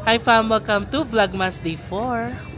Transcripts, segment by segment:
Hi fam, welcome to Vlogmas Day 4.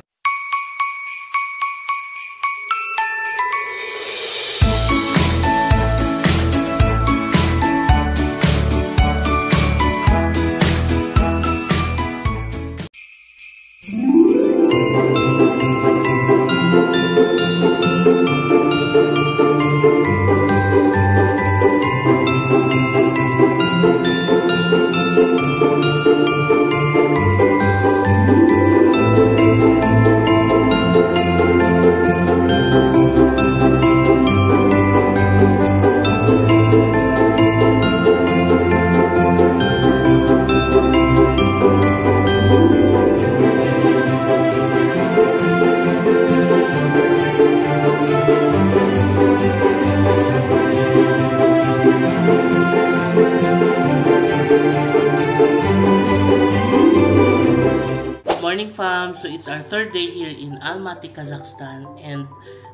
Morning fam! So it's our third day here in Almaty, Kazakhstan and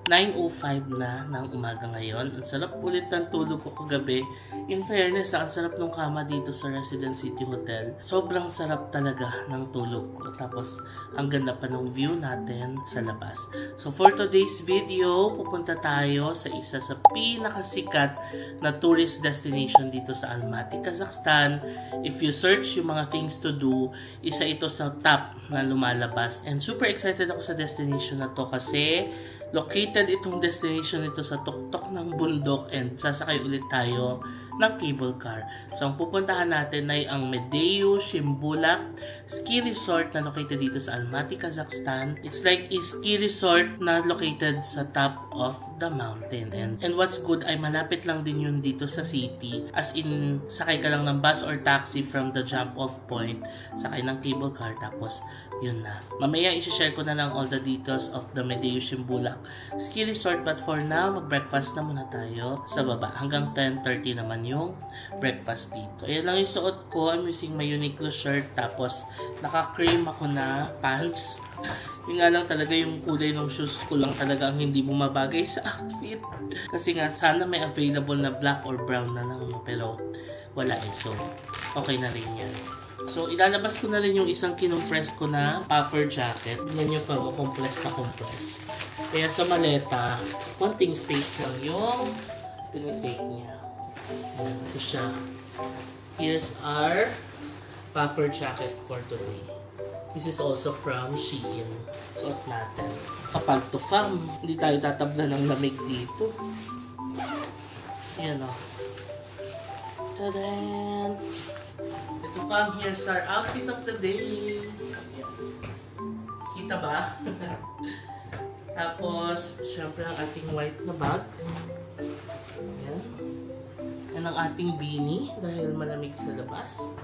9:05 na ng umaga ngayon. Ang sarap ulit ng tulog ko kagabi. In fairness, ang sarap ng kama dito sa Residence City Hotel. Sobrang sarap talaga ng tulog ko. Tapos, ang ganda pa ng view natin sa labas. So for today's video, pupunta tayo sa isa sa pinakasikat na tourist destination dito sa Almaty, Kazakhstan. If you search yung mga things to do, isa ito sa top na lumalabas. And super excited ako sa destination na to kasi located itong destination nito sa tuktok ng bundok and sasakay ulit tayo ng cable car. So ang pupuntahan natin ay ang Medeyu Shimbulak Ski Resort na located dito sa Almaty, Kazakhstan. It's like a ski resort na located sa top of the mountain. And what's good ay malapit lang din yun dito sa city. As in, sakay ka lang ng bus or taxi from the jump off point, sakay ng cable car, tapos yun na. Mamaya isi-share ko na lang all the details of the Medeyu Shimbulak Ski Resort, but for now, mag-breakfast na muna tayo sa baba. Hanggang 10:30 naman yung breakfast dito. Ayan lang yung suot ko. I'm using my Uniqlo shirt, tapos naka-cream ako na pants. Yung nga lang talaga yung kulay ng shoes ko lang talaga ang hindi bumabagay sa outfit. Kasi nga sana may available na black or brown na lang, pero wala eh. So, okay na rin yan. So, ilalabas ko na rin yung isang kinompress ko na puffer jacket. Tingnan nyo pa, compress na compress. Kaya sa maleta, konting space lang yung tinitake niya. Ito siya. Here's our puffer jacket for today. This is also from Shein. Suot natin. Kapag to fam, hindi tayo tatabla ng lamig dito. Ayan o. Tadaan! Ito fam, here's our outfit of the day. Kita ba? Tapos, syempre ang ating white na bag. Ayan. Yan ang ating beanie dahil malamig sa labas.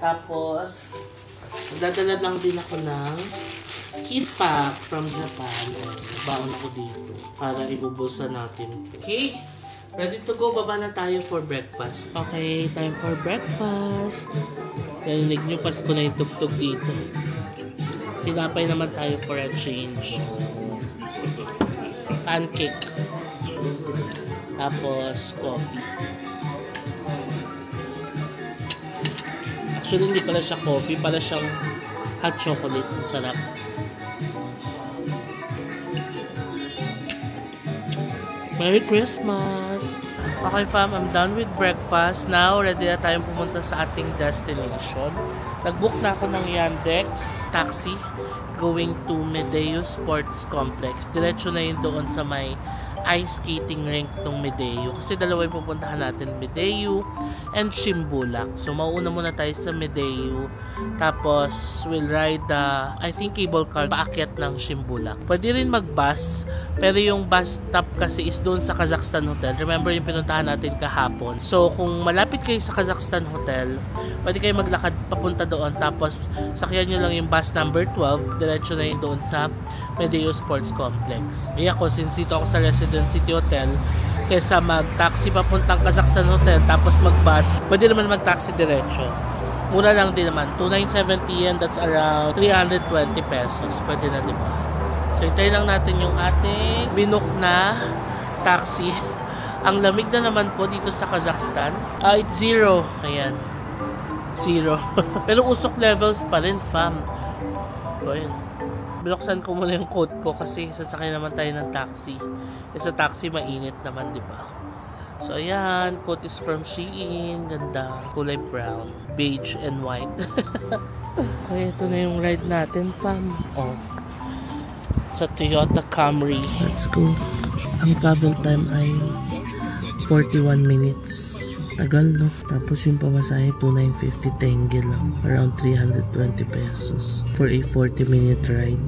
Tapos, dadala lang din ako ng kit pack from Japan. Baon ko dito para ibubulsa natin. Okay? Ready to go. Baba na tayo for breakfast. Okay, time for breakfast. Narinig nyo, pasko na yung tugtog dito. Tinapay naman tayo for a change. Pancake. Tapos, coffee. Actually, hindi pala siya coffee. Pala siyang hot chocolate. Masarap. Merry Christmas! Okay fam, I'm done with breakfast. Now, ready na tayong pumunta sa ating destination. Nag-book na ako ng Yandex taxi going to Medeyu Sports Complex. Diretso na yun doon sa may ice skating rink ng Medeyu. Kasi dalawa yung pupuntahan natin, Medeyu and Shimbulak. So, mauuna muna tayo sa Medeyu. Tapos, we'll ride the, I think, cable car paakyat ng Shimbulak. Pwede rin mag-bus. Pero yung bus stop kasi is doon sa Kazakhstan Hotel. Remember yung pinuntahan natin kahapon. So, kung malapit kayo sa Kazakhstan Hotel, pwede kayo maglakad papunta doon. Tapos, sakyan nyo lang yung bus number 12. Diretso na yun doon sa Medeyu Sports Complex. Kaya ako, since dito ako sa Residence City Hotel, kesa mag-taxi papuntang Kazakhstan Hotel, tapos mag-bus, pwede naman mag-taxi diretso. Mura lang din naman. 2,970 yen, that's around 320 pesos. Pwede na, diba? So, hintayin lang natin yung ating binook na taxi. Ang lamig na naman po dito sa Kazakhstan. It's 0. Ayan. 0. Pero usok levels pa rin, fam. So, ayun. Binuksan ko muna yung coat ko kasi sasakay naman tayo ng taxi. Sa taxi, mainit naman, di ba? So, ayan. Coat is from Shein. Ganda. Kulay brown, beige, and white. Okay, ito na yung ride natin, fam. Oh. Sa Toyota Camry. Let's go. Ang travel time ay 41 minutes. Tagal, no? Tapos yung pamasahe, 2,950 tenge lang. Around 320 pesos for a 40-minute ride.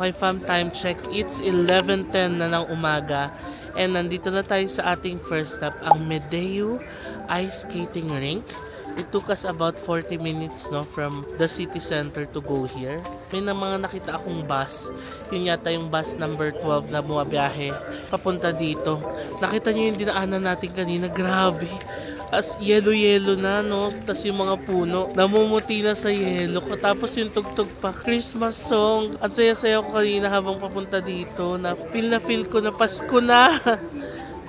Okay, fam, time check. It's 11:10 na ng umaga. And nandito na tayo sa ating first stop, ang Medeo Ice Skating Rink. It took us about 40 minutes, no, from the city center to go here. May na mga nakita akong bus. Yun yata yung bus number 12 na bumabiyahe papunta dito. Nakita nyo yung dinaanan natin kanina. Grabe. As yellow na, no? Tapos yung mga puno, namumuti na sa yellow. Tapos yung tugtog pa, Christmas song. At saya-saya ko kanina habang papunta dito. Na feel ko na Pasko na.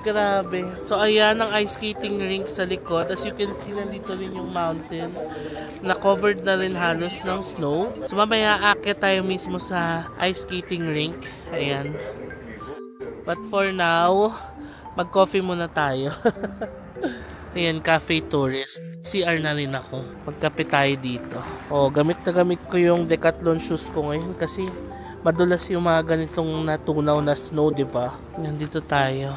Grabe. So, ayan ang ice skating rink sa likod. As you can see, nandito rin yung mountain. Na-covered na rin halos ng snow. So, mamaya aakyat tayo mismo sa ice skating rink. Ayan. But for now, mag-coffee muna tayo. Ayan, cafe tourist. CR na rin ako. Magkape tayo dito. Oh, gamit na gamit ko yung Decathlon shoes ko ngayon kasi madulas yung mga ganitong natunaw na snow, di ba? Nandito tayo.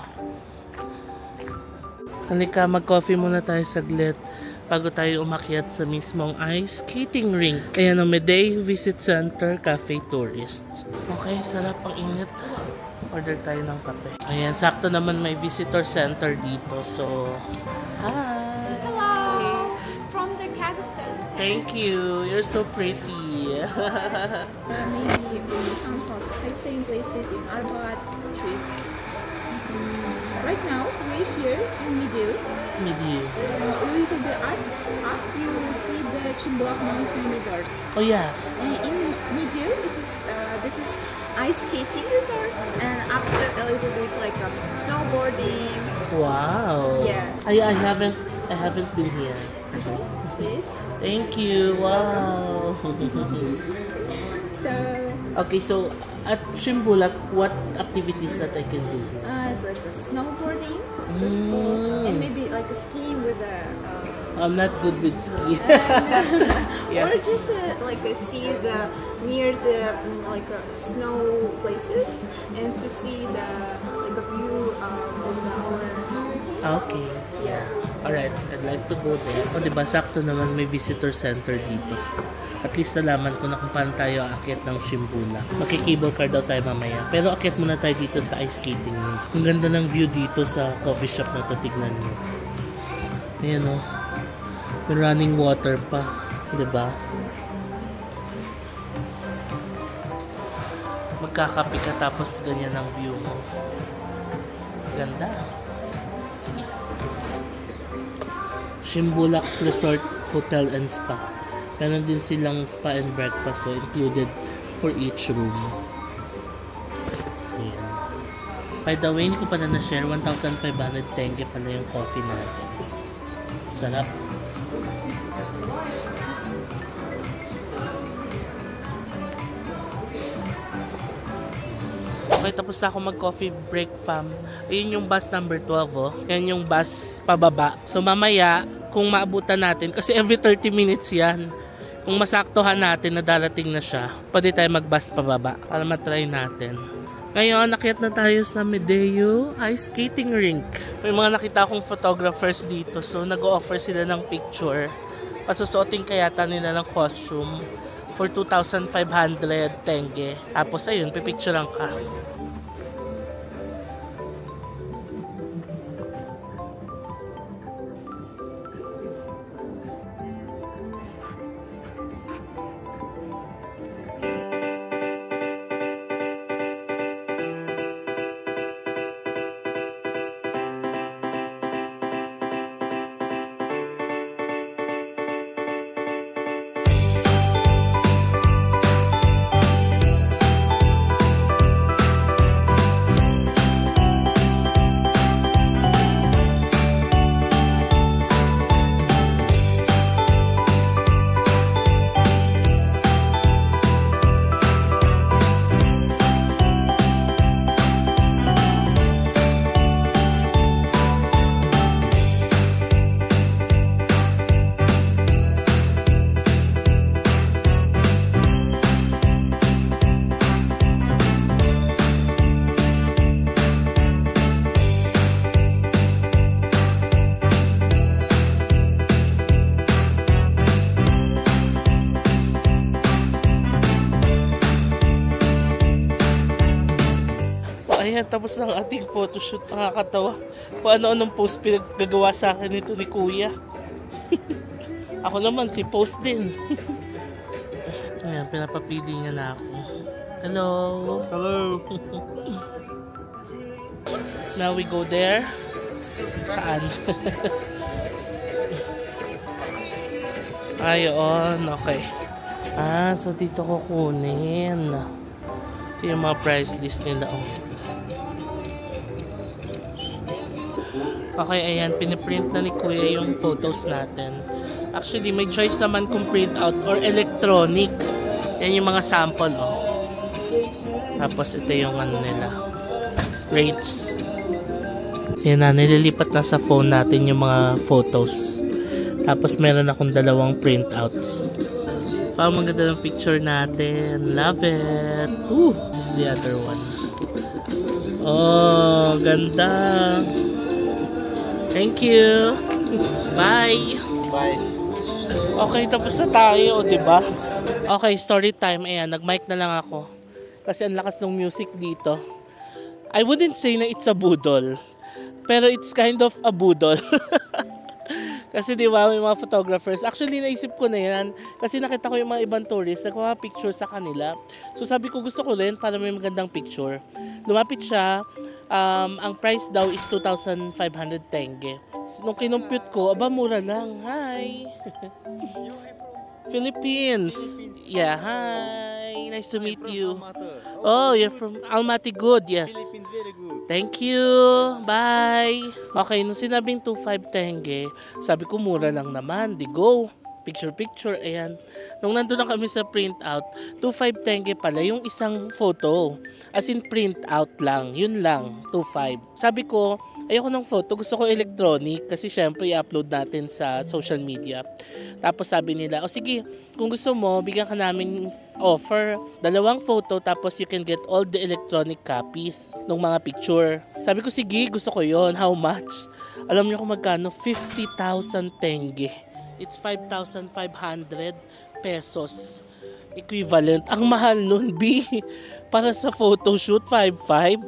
Halika, mag-coffee muna tayo saglit. bago tayo umakyat sa mismong ice skating rink. Ayan ang Medei Visit Center Cafe Tourists. Okay, sarap ang init. Order tayo ng kape. Ayan, sakto naman may visitor center dito. So, hi! Hello! From the Kazakhstan. Thank you. You're so pretty. Maybe some sort of sightseeing places in Arbat Street. Right now, we're here in Mediu. Mediu. A little bit up, you will see the Chimblak Mountain Resort. Oh yeah. In Mediu, this is ice skating resort, and after a little bit like snowboarding. Wow. Yeah. I haven't been here. Yes. Thank you. Wow. So. Okay, so at Chimbulak, what activities that I can do? It's like a snowboarding, and maybe like a skiing with a. I'm not good with ski. Yeah. Or just like see the near the like snow places and to see the like a view of our mountain. Okay. Yeah. Alright, I'd like to go there. O diba, sakto naman may visitor center dito. At least nalaman ko na kung paano tayo aakyat ng Shimbula. Makikable car daw tayo mamaya. Pero akyat muna tayo dito sa ice skating. Ang ganda ng view dito sa coffee shop na to, tignan nyo. Ayan o. May running water pa. Diba? Magkakape ka tapos ganyan ang view mo. Ganda. Shimbulak Resort Hotel and Spa. Meron din silang spa and breakfast, so included for each room. Ayan. By the way, hindi ko pa na na-share, 1,500 tenge pala yung coffee natin. Sarap. Okay, tapos na ako mag-coffee break, fam. Ayun yung bus number 12, oh. Yan yung bus pababa. So mamaya, kung maabutan natin, kasi every 30 minutes yan. Kung masaktuhan natin na darating na siya, pwede tayo mag-bus pababa para matry natin. Ngayon, nakyat na tayo sa Medeu Ice Skating Rink. May mga nakita akong photographers dito, so nag-o-offer sila ng picture. Pasusuotin kaya nila ng costume for 2,500 tenge. Tapos ayun, pipicturean ka. Ayan, tapos ng ating photoshoot. Nakakatawa. Kung ano-anong post pinagagawa sa akin nito ni Kuya. Ako naman, si post din. Ayan, pinapapili niya na ako. Hello. Hello. Now we go there. Saan? Ayun, okay. So dito ko kunin. Ito yung mga price list nila. Okay, ayan, piniprint na ni Kuya yung photos natin. Actually, may choice naman kung print out or electronic. Yan yung mga sample, oh. Tapos ito yung ano nila, rates. Yan na, nililipat na sa phone natin yung mga photos. Tapos meron akong dalawang printouts. Parang maganda ng picture natin. Love it. This is the other one. Oh, ganda. Thank you. Bye. Bye. Okay, tapos na tayo, di ba? Okay, story time. Ayan, nag-mic na lang ako. Kasi ang lakas ng music dito. I wouldn't say na it's a budol. Pero it's kind of a budol. Kasi di ba, may mga photographers. Actually, naisip ko na yan. Kasi nakita ko yung mga ibang tourists, nagkuha picture sa kanila. So sabi ko, gusto ko rin para may magandang picture. Lumapit siya. Ang price daw is 2,500 tenge. Nung kinumpute ko, aba, mura lang. Hi! Philippines. Yeah, hi. Nice to meet you. Oh, you're from Almaty. Good, yes. Philippines, very good. Thank you. Bye. Okay, nung sinabing 2,500 tenge, sabi ko mura lang naman. Di go. Picture. Ayan. Nung nandun na kami sa printout, 2,500 tenge pala yung isang photo. As in printout lang. Yun lang. 2,500. Sabi ko, ayoko ng photo. Gusto ko electronic kasi syempre i-upload natin sa social media. Tapos sabi nila, o sige, kung gusto mo, bigyan ka namin offer. 2 photo tapos you can get all the electronic copies ng mga picture. Sabi ko, sige, gusto ko yon. How much? Alam niyo kung magkano? 50,000 tenge. It's 5,500 pesos. Equivalent. Ang mahal nun, B. Para sa photoshoot, 5,500.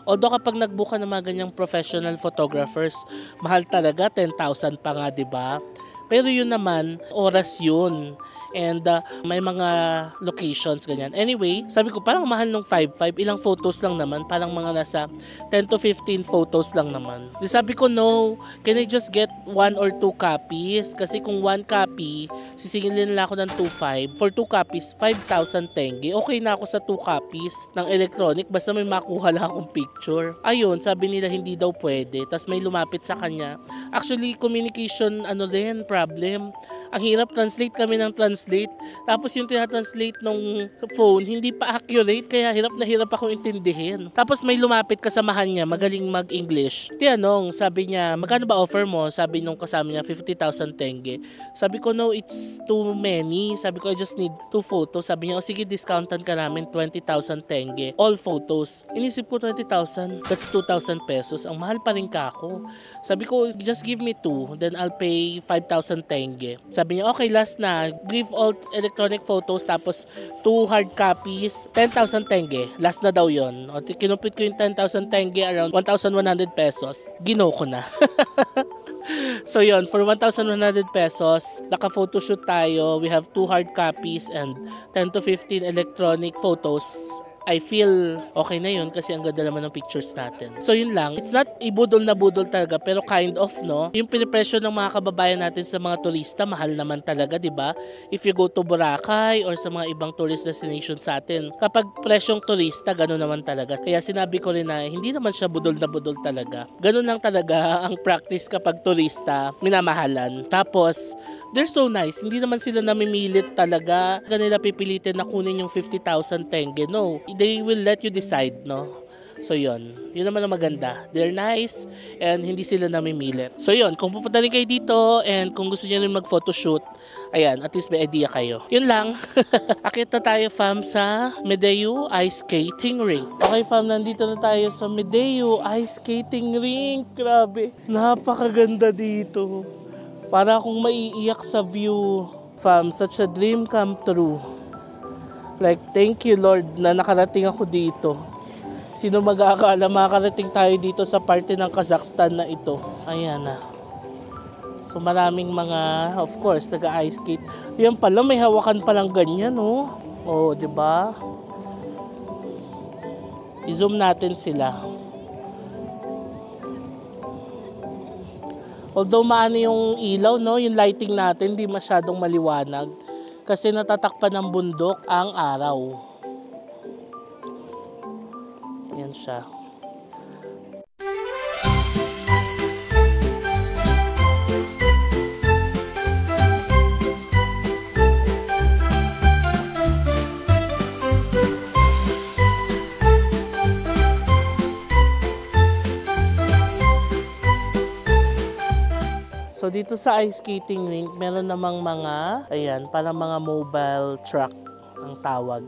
Although kapag nagbuka ng mga ganyang professional photographers, mahal talaga, 10,000 pa nga, diba? Pero yun naman, oras yun. And may mga locations, ganyan. Anyway, sabi ko, parang mahal nung 5,500. Ilang photos lang naman. Parang mga nasa 10 to 15 photos lang naman. Di sabi ko, no, can I just get 1 or 2 copies? Kasi kung 1 copy, sisingilin nila ako ng 2,500. For 2 copies, 5,000 tenge. Okay na ako sa 2 copies ng electronic. Basta may makuha lang akong picture. Ayun, sabi nila hindi daw pwede. Tapos may lumapit sa kanya. Actually, communication, problem. Ang hirap, translate kami ng translate. Tapos yung tinatranslate ng phone, hindi pa accurate. Kaya hirap na hirap akong intindihin. Tapos may lumapit kasamahan niya, magaling mag-English. Tinanong, sabi niya, magkano ba offer mo? Sabi nung kasama niya, 50,000 tenge. Sabi ko, no, it's too many. Sabi ko, I just need 2 photos. Sabi niya, o sige, discountan ka namin 20,000 tenge. All photos. Inisip ko 20,000, that's 2,000 pesos. Ang mahal pa rin ka ako. Sabi ko, just give me 2, then I'll pay 5,000 tenge. Sabi niya, okay, last na. Give all electronic photos, tapos 2 hard copies, 10,000 tenge. Last na daw yon. O, kinumpit ko yung 10,000 tenge, around 1,100 pesos. Gino ko na. So yon, for 1,100 pesos, naka-photoshoot tayo. We have 2 hard copies and 10 to 15 electronic photos. I feel okay na yun kasi ang ganda naman ng pictures natin. So yun lang. It's not ibudol na budol talaga pero kind of, no? Yung pinipresyo ng mga kababayan natin sa mga turista, mahal naman talaga, di ba? If you go to Boracay or sa mga ibang tourist destination sa atin, kapag presyong turista, gano'n naman talaga. Kaya sinabi ko rin na hindi naman siya budol na budol talaga. Gano'n lang talaga ang practice kapag turista, minamahalan. Tapos, they're so nice. Hindi naman sila namimilit talaga. Kanila pipilitin na kunin yung 50,000 tenge. No. They will let you decide, no? So, yun. Yun naman ang maganda. They're nice and hindi sila namimilit. So, yun. Kung pupunta rin kayo dito and kung gusto nyo rin mag-photoshoot, ayan, at least may idea kayo. Yun lang. Akit na tayo, fam, sa Medeo Ice Skating Rink. Okay, fam, nandito na tayo sa Medeo Ice Skating Rink. Grabe. Napakaganda dito. Para akong maiiyak sa view. Fam, such a dream come true. Like, thank you, Lord, na nakarating ako dito. Sino mag-aakala makarating tayo dito sa parte ng Kazakhstan na ito? Ayan na. So, maraming mga, of course, nag-ice skate. Yan pala, may hawakan palang ganyan, oh. Oh, di ba? I-zoom natin sila. Although maano yung ilaw, no, yung lighting natin, di masyadong maliwanag. Kasi natatakpan ng bundok ang araw. Yan siya. So dito sa ice skating rink, meron namang mga, ayan, parang mga mobile truck ang tawag.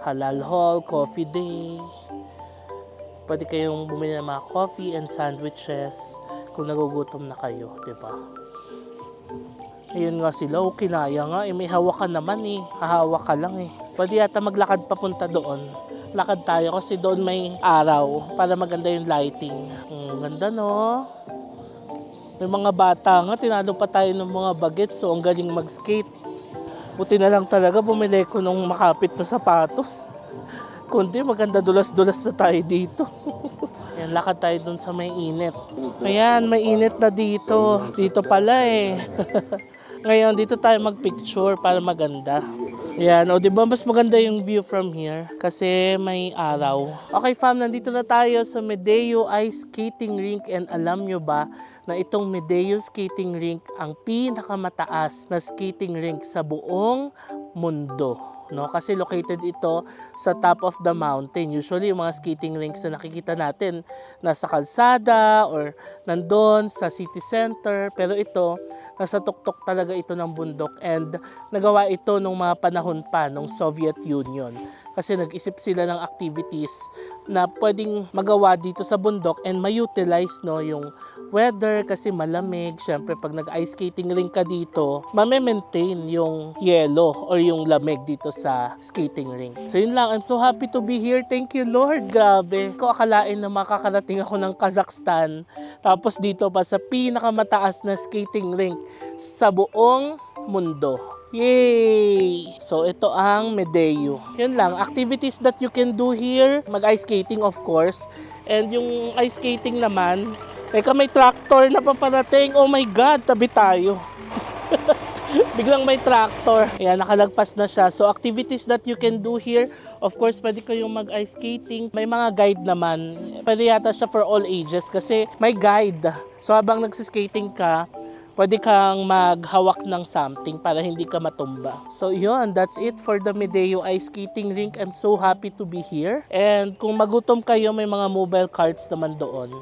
Halal Hall, Coffee Day. Pwede kayong bumili ng mga coffee and sandwiches kung nagugutom na kayo, di ba? Ayun nga sila, kinaya nga. May hawakan naman eh. Hahawak ka lang eh. Pwede yata maglakad papunta doon. Lakad tayo kasi doon may araw para maganda yung lighting. Ganda no? May mga bata nga, tinalo pa tayo ng mga bagets, so ang galing mag-skate. Buti na lang talaga bumili ko nung makapit na sapatos. Kundi maganda dulas-dulas na tayo dito. Ayan, lakad tayo dun sa may init. Ayan, may init na dito. Dito pala eh. Ngayon, dito tayo mag-picture para maganda. Ayan, o diba mas maganda yung view from here kasi may araw. Okay fam, nandito na tayo sa Medeo Ice Skating Rink and alam nyo ba na itong Medeo Skating Rink ang pinakamataas na skating rink sa buong mundo. No? Kasi located ito sa top of the mountain. Usually yung mga skating rinks na nakikita natin nasa kalsada or nandun sa city center. Pero ito, nasa tuktok talaga ito ng bundok and nagawa ito nung mga panahon pa ng Soviet Union. Kasi nag-isip sila ng activities na pwedeng magawa dito sa bundok and ma-utilize no, yung weather kasi malamig. Siyempre pag nag-ice skating ring ka dito, ma-maintain yung yelo or yung lamig dito sa skating ring. So yun lang, I'm so happy to be here. Thank you Lord, grabe. Ko akalain na makakarating ako ng Kazakhstan tapos dito pa sa pinakamataas na skating rink sa buong mundo. Yay! So, ito ang Medeo. Yun lang. Activities that you can do here. Mag-ice skating, of course. And yung ice skating naman, may tractor na paparating. Oh my God, tabi tayo. Biglang may tractor. Ayan, nakalagpas na siya. So, activities that you can do here. Of course, pwede kayong mag-ice skating. May mga guide naman. Pwede yata siya for all ages kasi may guide. So, habang nagsiskating ka, pwede kang maghawak ng something para hindi ka matumba. So yun, that's it for the Medeo Ice Skating Rink. I'm so happy to be here. And kung magutom kayo, may mga mobile carts naman doon.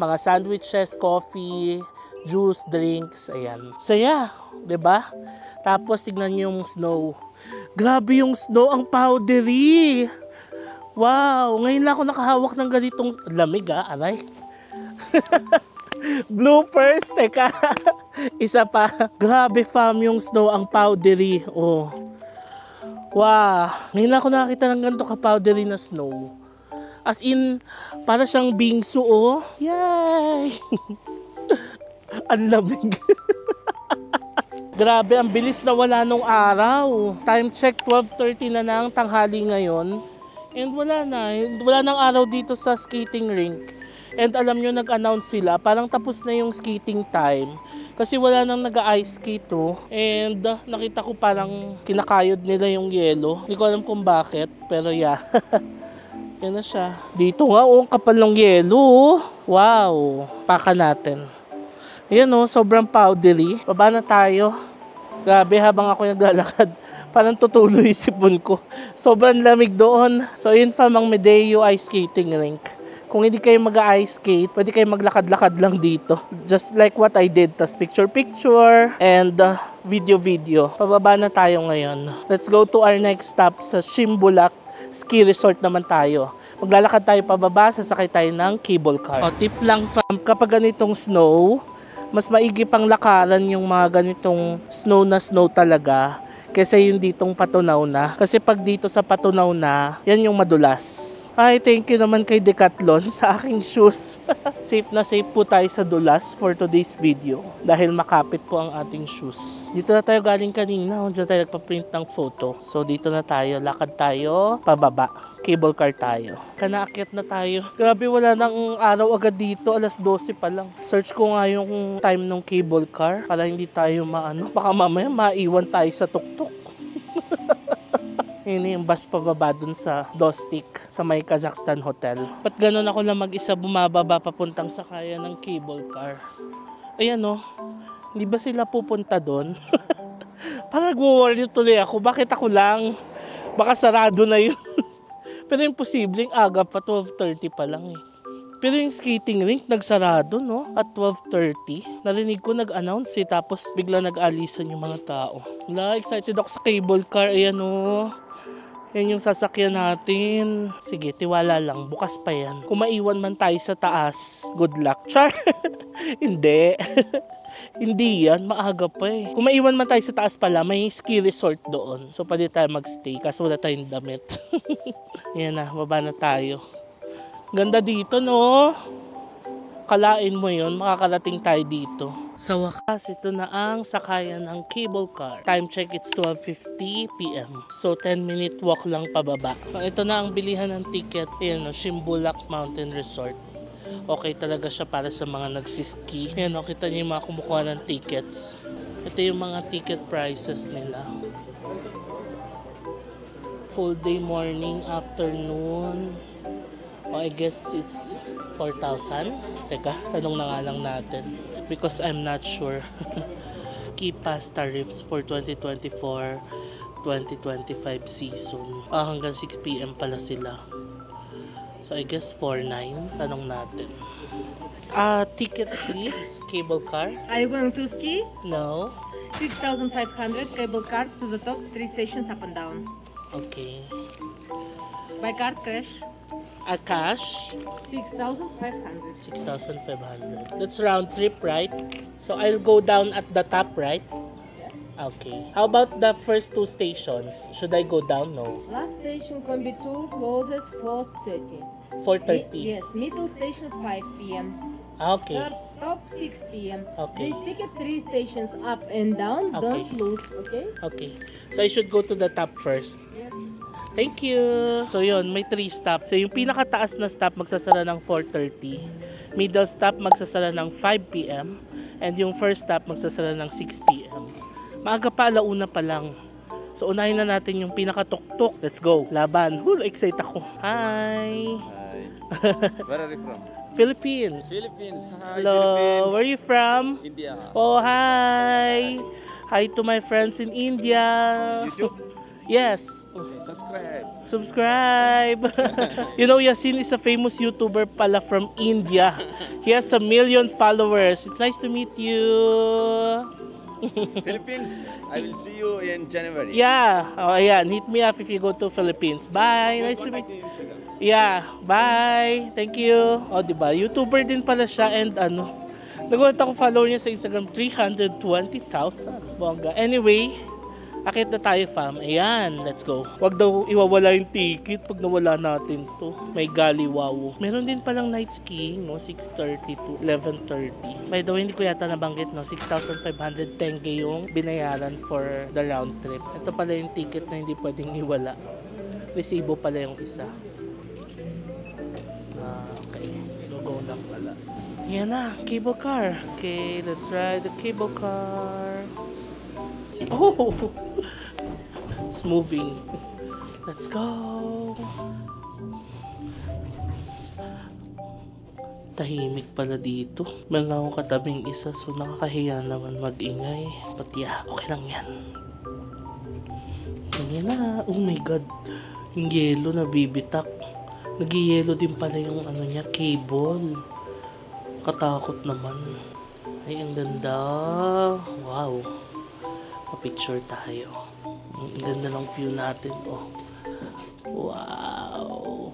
Mga sandwiches, coffee, juice, drinks, ayan. So yeah, diba? Tapos tignan nyo yung snow. Grabe yung snow, ang powdery! Wow, ngayon lang ako nakahawak ng ganitong lamig aray. Bloopers, teka. Isa pa. Grabe fam, yung snow, ang powdery. Oh. Wow. Ngayon lang ako nakakita ng ganito ka-powdery na snow. As in, para siyang bingsu, oh. Yay! Ang lamig. Grabe, ang bilis na wala nung araw. Time check, 12:30 na ng tanghali ngayon. And wala na. Wala nang araw dito sa skating rink. And alam nyo, nag-announce sila, parang tapos na yung skating time. Kasi wala nang nag-ice skate to. And nakita ko parang kinakayod nila yung yelo. Hindi ko alam kung bakit, pero yeah. Yan na siya. Dito nga, oh, kapal ng yelo. Wow. Paka natin. Ayan oh, sobrang powdery. Baba na tayo. Grabe, habang ako naglalakad, parang tutuloy sipon ko. Sobrang lamig doon. So yun fam, ang Medeo Ice Skating Rink. Kung hindi kayo mag-ice skate, pwede kayo maglakad-lakad lang dito. Just like what I did. Tas picture-picture and video-video. Pababa na tayo ngayon. Let's go to our next stop sa Shimbulak Ski Resort naman tayo. Maglalakad tayo pababa, sasakay tayo ng cable car. O, tip lang fam, kapag ganitong snow, mas maigi pang lakaran yung mga ganitong snow na snow talaga. Kasi yung ditong patunaw na. Kasi pag dito sa patunaw na, yan yung madulas. Ay, thank you naman kay Decathlon sa aking shoes. Safe na safe po tayo sa dulas for today's video. Dahil makapit po ang ating shoes. Dito na tayo galing kanina. Diyan tayo nagpa-print ng photo. So dito na tayo. Lakad tayo. Pababa. Cable car tayo. Kanaakyat na tayo. Grabe, wala nang araw agad dito. Alas 12 pa lang. Search ko nga yung time ng cable car. Para hindi tayo maano. Baka mamaya maiwan tayo sa tuktok. Yun yung bus pababa dun sa Dostik sa may Kazakhstan Hotel. Ba't ganun ako lang mag-isa bumababa papuntang sakayan ng cable car? Ayan o. Hindi ba sila pupunta dun? Parang nag-worry tuloy ako. Bakit ako lang? Baka sarado na yun. Pero imposibleng aga pa, 12:30 pa lang eh. Pero yung skating rink nagsarado no? At 12:30. Narinig ko nag-announce eh. Tapos bigla nag-alisan yung mga tao. Wala, excited ako sa cable car. Ayan o. Yan yung sasakyan natin. Sige, tiwala lang. Bukas pa yan. Kung maiwan man tayo sa taas, good luck. Char! Hindi. Hindi yan, maaga pa eh. Kung maiwan man tayo sa taas pala, may ski resort doon. So pwede tayo magstay kasi wala tayong damit. Yan na, baba na tayo. Ganda dito, no? Kalain mo yun, makakarating tayo dito. Sa wakas, ito na ang sakayan ng cable car. Time check, it's 12:50 p.m. So 10-minute walk lang pababa. Ito na ang bilihan ng ticket. Ayan, Shimbulak Mountain Resort. Okay talaga siya para sa mga nagsiski. Ayan, kita niyo yung mga kumukuha ng tickets. Ito yung mga ticket prices nila. Full day, morning, afternoon. I guess it's 4,000. Teka, tanong na nga lang natin. Because I'm not sure. Ski pass tariffs for 2024-2025 season. Hanggang 6 p.m. pala sila. So I guess 4,900. Tanong natin. Ticket please. Cable car. Are you going to ski? No. 6,500 cable car to the top, 3 stations up and down. Okay. By card cash, Cash. 6,500. 6,500. That's round trip, right? So I'll go down at the top, right? Okay. How about the first 2 stations? Should I go down? No. Last station can be 2, closest 4:30. 4:30. Yes, middle station 5 p.m. Okay. Third top 6 p.m. Okay. They ticket 3 stations up and down. Okay. Don't lose, okay? Okay. So I should go to the top first. Yes. Thank you. So yun, may 3 stops. So yung pinakataas na stop magsasara ng 4:30. Middle stop magsasara ng 5 p.m. And yung first stop magsasara ng 6 p.m. Maaga pa, alauna pa lang. So unahin na natin yung pinakatuktok. Let's go. Laban. Excited ako. Hi. Hi. Where are you from? Philippines. Philippines. Hi, Hello. Philippines. Where are you from? India. Oh, hi. Hi to my friends in India. YouTube? Yes. Okay, subscribe. Subscribe. You know, Yasin is a famous YouTuber pala from India. He has 1 million followers. It's nice to meet you. Philippines, I will see you in January. Yeah. Oh, ayan. Hit me up if you go to Philippines. Bye. Nice to meet you. Yeah. Bye. Thank you. Oh, diba? YouTuber din pala siya and nagulat ako follower niya sa Instagram, 320,000. Bongga. Anyway, akit na tayo, fam. Ayan, let's go. Wag daw iwawala yung ticket pag nawala natin to. May galiwaw. Meron din palang night skiing, no? 6:30 to 11:30. By the way, hindi ko yata nabanggit, no? 6,500 tenge yung binayaran for the round trip. Ito pala yung ticket na hindi pwedeng iwala. Resibo pala yung isa. Okay. Go lang pala. Yan na, cable car. Okay, let's ride the cable car. Oh! It's moving. Let's go! Tahimik pala dito. Meron lang akong katabing isa, so nakakahiya naman mag-ingay. But yeah, okay lang yan. Yan na. Oh my God. Yung yelo na bibitak. Nag-yelo din pala yung niya, cable. Katakot naman. Ay, ang ganda. Wow. Picture tayo. Ang ganda ng view natin. Oh. Wow.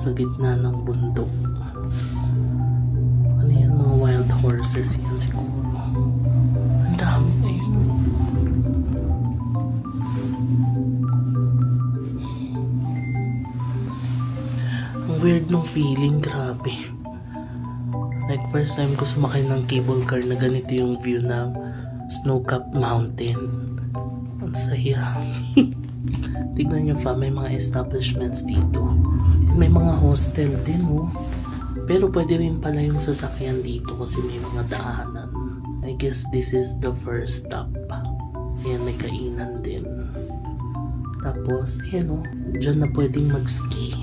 Sa gitna ng bundok. Ano yan? Mga wild horses yan siguro. Ang dami na yun. Ang weird nung feeling, grabe. Like first time ko sumakay ng cable car na ganito yung view ng snow-capped mountain. Ang saya. Tignan nyo fa, may mga establishments dito. And may mga hostel din, oh. Pero pwede rin pala yung sasakyan dito kasi may mga daanan. I guess this is the first stop. Ayan, may kainan din. Tapos, ayan, oh. Diyan na pwedeng mag-ski.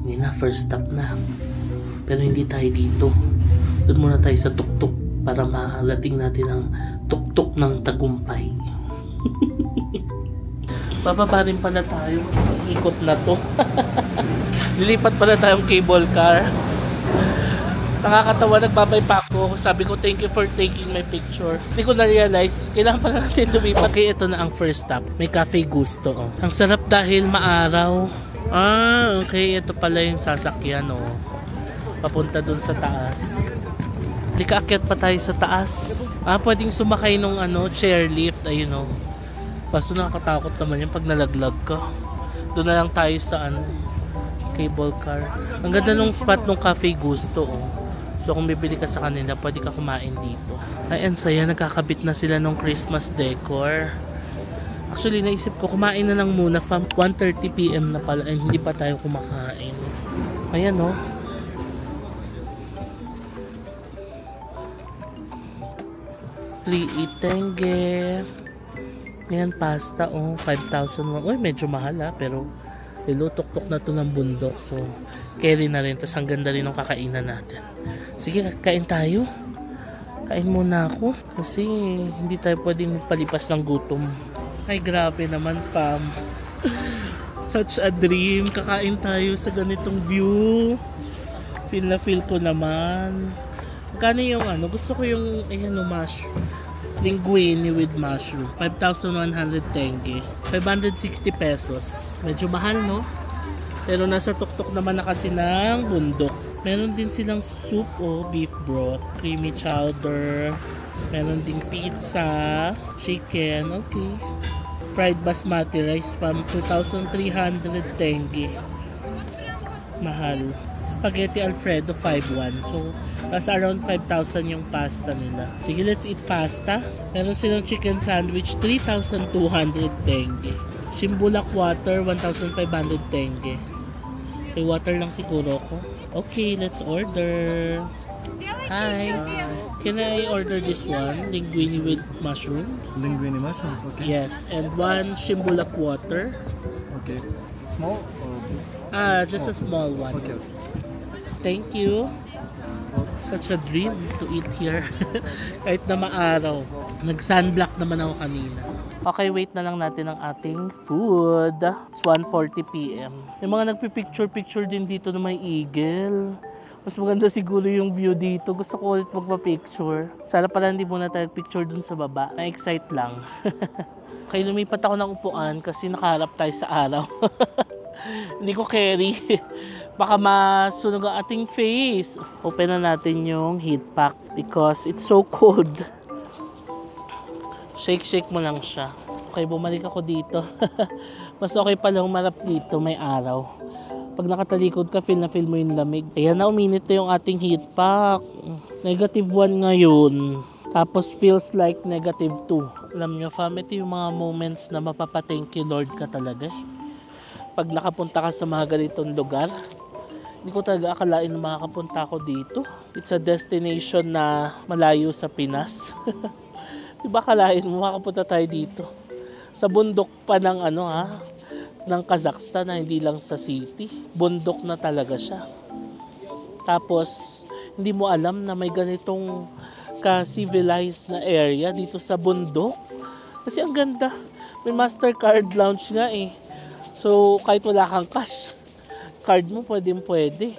Ayan na, first stop na. Pero hindi tayo dito. Doon muna tayo sa tuktok para mahalating natin ang tuktok ng tagumpay. Bababa rin pala tayo. Ang ikot na to. Lilipat pala tayong cable car. Nakakatawa, nagbabay pa ako. Sabi ko, thank you for taking my picture. Hindi ko na-realize, kailangan pala natin lumipat. Kaya ito na ang first stop. May Cafe Gusto. Oh. Ang sarap dahil maaraw. Ah, okay. Ito pala yung sasakyan. Oh. Papunta dun sa taas. Hindi ka akyat pa tayo sa taas. Ah, pwedeng sumakay nung chairlift. Ayun, oh. Basta nakakatakot naman yung pag nalaglag ka. Doon na lang tayo sa cable car. Ang ganda nung spot nung Cafe Gusto, oh. So kung bibili ka sa kanila, pwede ka kumain dito. Ay, ang saya, nagkakabit na sila ng Christmas decor. Actually, naisip ko, kumain na lang muna. 1:30 PM na pala, and hindi pa tayo kumakain. Ayan, oh. Tenge. Ayan, pasta, oh. 5,000. Uy, medyo mahal, ha. Pero, tuk-tuk na to ng bundok. So, carry na rin. Tapos, ang ganda rin ng kakainan natin. Sige, kain tayo. Kain muna ako. Kasi, hindi tayo pwedeng magpalipas ng gutom. Ay, grabe naman, fam. Such a dream. Kakain tayo sa ganitong view. Feel na feel ko naman. Magkano yung gusto ko yung, ayan, mushroom. Linguine with mushroom. 5,100 tenge. 560 pesos. Medyo mahal, no? Pero nasa tuktok naman na kasi ng bundok. Meron din silang soup o beef broth. Creamy chowder. Meron ding pizza. Chicken. Okay. Fried basmati rice from 2,300 tenge. Mahal. Spaghetti Alfredo 5,100. So, that's around 5,000 yung pasta nila. Sige, let's eat pasta. Meron silang chicken sandwich, 3,200 tenge. Shimbulak water, 1,500 tenge. Okay, water lang siguro ko. Okay, let's order. Hi. Can I order this one? Linguine with mushrooms? Linguine mushrooms, okay. Yes, and one shimbulak water. Okay. Small or Just a small one. okay. Thank you. Such a dream to eat here. Kahit na maaraw. Nag-sunblock naman ako kanina. Okay, wait na lang natin ang ating food. It's 1:40 PM. May mga nagpipicture-picture din dito na may eagle. Mas maganda siguro yung view dito. Gusto ko ulit magpa-picture. Sana pala hindi muna tayo picture dun sa baba. Na-excite lang. Kaya lumipat ako ng upuan kasi nakaharap tayo sa araw. Hindi ko carry. Baka masunog ang ating face. Open na natin yung heat pack because it's so cold. Shake mo lang siya. Okay, bumalik ako dito. Mas okay pala humarap dito, may araw. Pag nakatalikod ka, feel na feel mo yung lamig. Ayan na, uminit na yung ating heat pack. -1 ngayon. Tapos feels like -2. Alam nyo, fam, ito yung mga moments na mapapa-thank you Lord ka talaga. Pag nakapunta ka sa mga ganitong lugar, hindi ko talaga akalain na makakapunta ako dito. It's a destination na malayo sa Pinas. Diba akalain mo makapunta tayo dito? Sa bundok pa ng ng Kazakhstan na hindi lang sa city. Bundok na talaga siya. Tapos, hindi mo alam na may ganitong ka-civilized na area dito sa bundok. Kasi ang ganda. May Mastercard lounge nga eh. So, kahit wala kang cash, card mo pwede.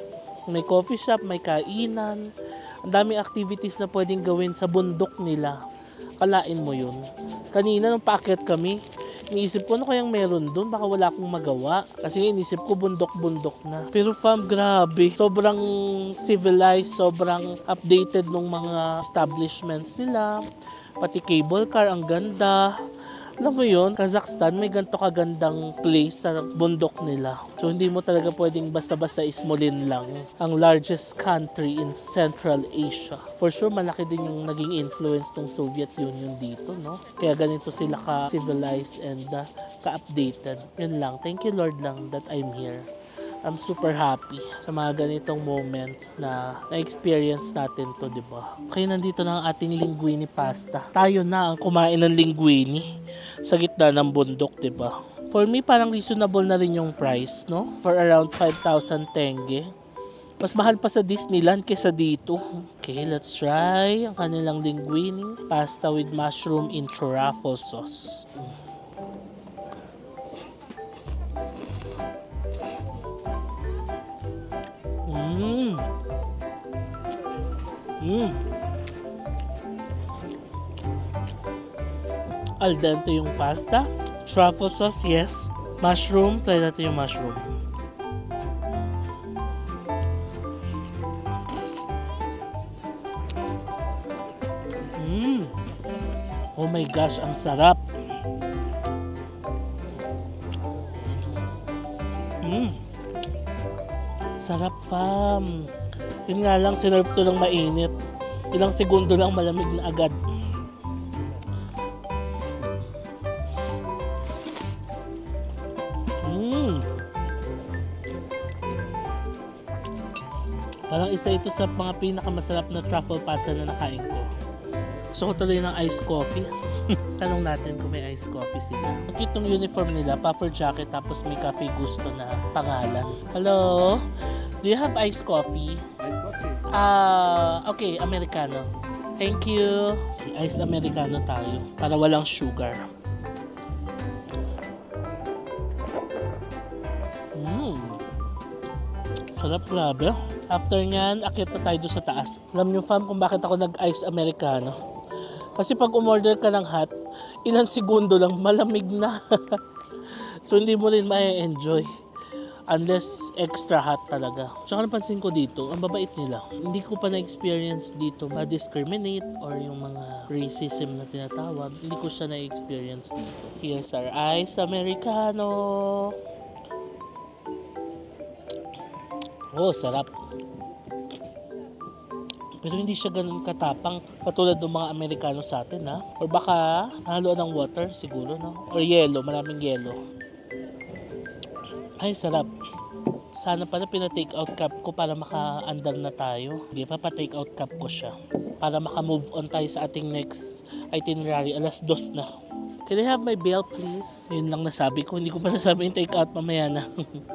May coffee shop, may kainan. Ang daming activities na pwedeng gawin sa bundok nila. Kalain mo yun. Kanina nung paakyat kami, Iniisip ko, ano kayang meron doon? Baka wala akong magawa. Kasi iniisip ko, bundok-bundok na. Pero fam, grabe. Sobrang civilized, sobrang updated ng mga establishments nila. Pati cable car, ang ganda. Alam mo yun, Kazakhstan may ganito kagandang place sa bundok nila. So hindi mo talaga pwedeng basta-basta ismulin lang. Ang largest country in Central Asia. For sure, malaki din yung naging influence ng Soviet Union dito, no? Kaya ganito sila ka-civilized and ka-updated. Yun lang. Thank you Lord lang that I'm here. I'm super happy sa mga ganitong moments na na-experience natin to, di ba? Kaya nandito na ang ating linguine pasta. Tayo na ang kumain ng linguine sa gitna ng bundok, di ba? For me, parang reasonable na rin yung price, no? For around 5,000 tenge. Mas mahal pa sa Disneyland kaysa dito. Okay, let's try ang kanilang linguine. Pasta with mushroom in truffle sauce. Al dente yung pasta. Truffle sauce, yes. Mushroom, try natin yung mushroom. Oh my gosh, ang sarap. Sarap, fam. Yun nga lang, sinerve to lang mainit. Ilang segundo lang malamig na agad. Parang isa ito sa mga pinakamasarap na truffle pasta na nakain ko. Gusto ko tuloy ng iced coffee. Tanong natin kung may iced coffee sila. Ang cute ng uniform nila, puffer jacket tapos may cafe gusto na pangalan. Hello? Do you have iced coffee? Iced coffee. Okay, Americano. Thank you. Iced Americano tayo para walang sugar. Sarap, grabe. After nyan, akit na tayo doon sa taas. Alam nyo fam kung bakit ako nag-iced Americano? Kasi pag umorder ka ng hot, ilang segundo lang malamig na. So hindi mo rin ma-enjoy unless extra hot talaga. Tsaka napansin ko dito, ang babait nila. Hindi ko pa na-experience dito ma-discriminate or yung mga racism na tinatawag. Hindi ko siya na-experience dito. Here's our iced Americano. Oh, sarap. Pero hindi siya ganun katapang katulad ng mga Amerikano sa atin, ha? Or baka halo ng water siguro, no? Or yelo, maraming yelo. Ay, sarap. Sana pala pina-take out cup ko para maka-andar na tayo. Hindi pa pa-take out cup ko siya. Para maka-move on tayo sa ating next itinerary. 2:00 na. Can I have my bill, please? Yun lang nasabi ko. Hindi ko pa nasabi yung take out mamaya na.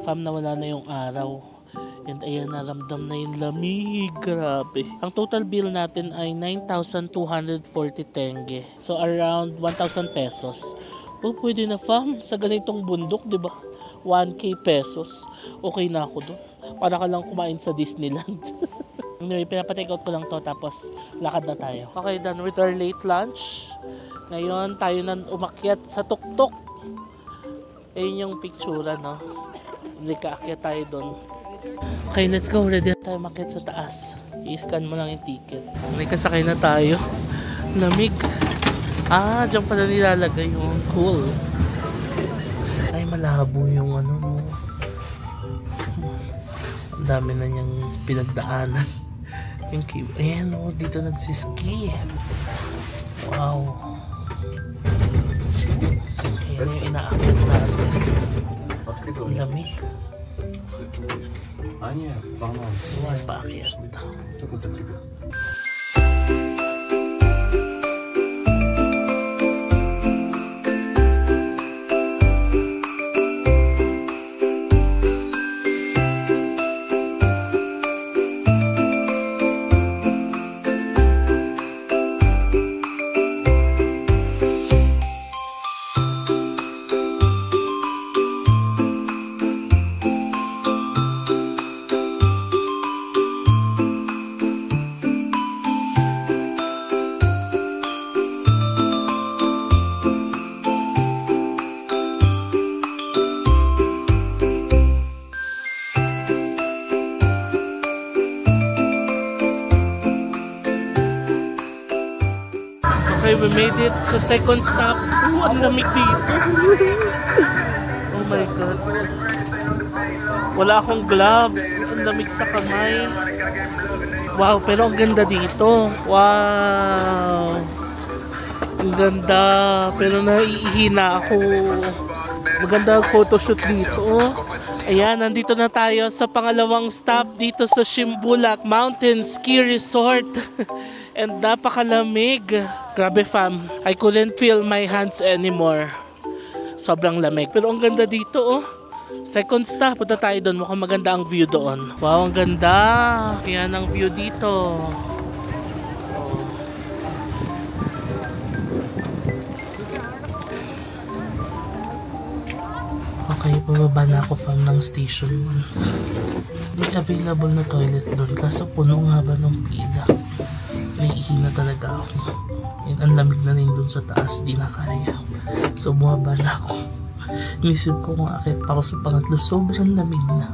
Fam, nawala na yung araw. And ayan, naramdam na yung lamig. Grabe. Ang total bill natin ay 9,240 tenge. So around 1,000 pesos. Oh, pwede na fam. Sa ganitong bundok, di ba? 1K pesos. Okay na ako doon. Para ka lang kumain sa Disneyland. Anyway, pinapatake out ko lang to. Tapos lakad na tayo. Okay, done with our late lunch. Ngayon, tayo na umakyat sa tuktok. Ayun yung picture, no? Hindi kaakyat tayo doon. Okay, let's go. Ready na tayo makit sa taas. I-scan mo lang yung ticket. May kasakay na tayo. Lamig. Diyan pala nilalagay yung cool. Ay, malabo yung ano, no. Ang dami na niyang pinagdaanan. Yung cave. Ayan, no. Dito nagsiski. Wow. Ayan yung inaakit na. Ang lamig. А нет, по-моему. Suwan pa akyat. Только закрытых. Okay, we made it sa second stop. Ang lamig dito. Oh my God. Wala akong gloves. Ang lamig sa kamay. Wow, pero ang ganda dito. Wow. Ang ganda. Pero naiihina ako. Maganda ang photoshoot dito. Ayan, nandito na tayo sa pangalawang stop dito sa Shimbulak Mountain Ski Resort. And napakalamig. Grabe fam, I couldn't feel my hands anymore. Sobrang lamig. Pero ang ganda dito oh. Second stop, punta tayo doon. Mukhang maganda ang view doon. Wow, ang ganda. Ayan ang view dito. Okay, pababa na ako from ng station 1. May available na toilet doon kaso puno nga ba ng pila. May ihina talaga ako. And ang lamig na rin doon sa taas, di na kaya. So bumaba na ako. Inisip ko kung akit pa ako sa pangatlo, sobrang lamig na.